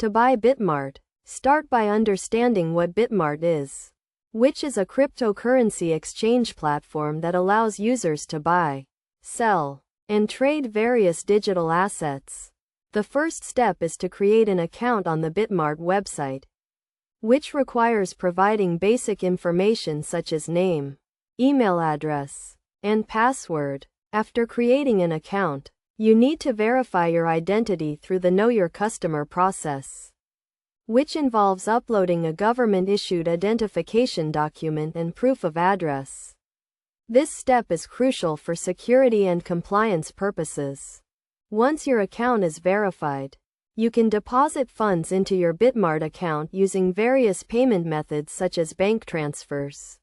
To buy Bitmart. Start by understanding what Bitmart is, which is a cryptocurrency exchange platform that allows users to buy, sell, and trade various digital assets. The first step is to create an account on the Bitmart website, which requires providing basic information such as name, email address, and password. After creating an account, you need to verify your identity through the Know Your Customer process, which involves uploading a government-issued identification document and proof of address. This step is crucial for security and compliance purposes. Once your account is verified, you can deposit funds into your Bitmart account using various payment methods such as bank transfers,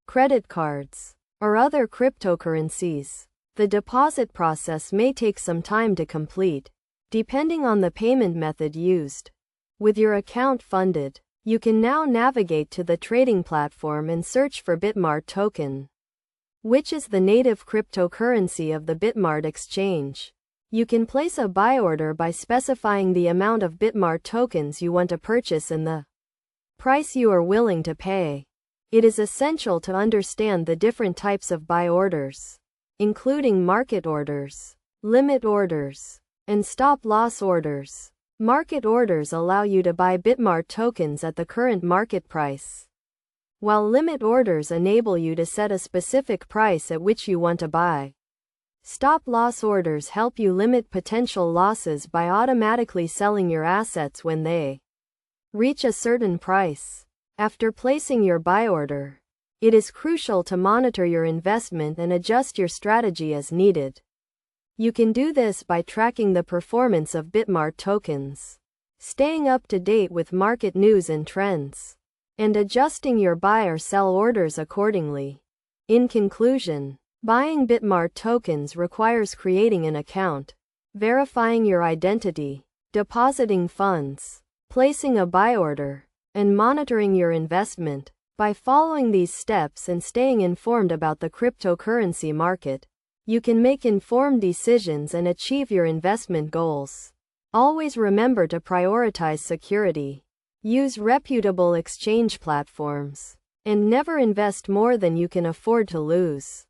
credit cards, or other cryptocurrencies. The deposit process may take some time to complete, depending on the payment method used. With your account funded, you can now navigate to the trading platform and search for Bitmart token, which is the native cryptocurrency of the Bitmart exchange. You can place a buy order by specifying the amount of Bitmart tokens you want to purchase and the price you are willing to pay. It is essential to understand the different types of buy orders, including market orders, limit orders, and stop-loss orders. Market orders allow you to buy Bitmart tokens at the current market price, while limit orders enable you to set a specific price at which you want to buy. Stop-loss orders help you limit potential losses by automatically selling your assets when they reach a certain price. After placing your buy order, it is crucial to monitor your investment and adjust your strategy as needed. You can do this by tracking the performance of Bitmart tokens, staying up to date with market news and trends, and adjusting your buy or sell orders accordingly. In conclusion, buying Bitmart tokens requires creating an account, verifying your identity, depositing funds, placing a buy order, and monitoring your investment. By following these steps and staying informed about the cryptocurrency market, you can make informed decisions and achieve your investment goals. Always remember to prioritize security, use reputable exchange platforms, and never invest more than you can afford to lose.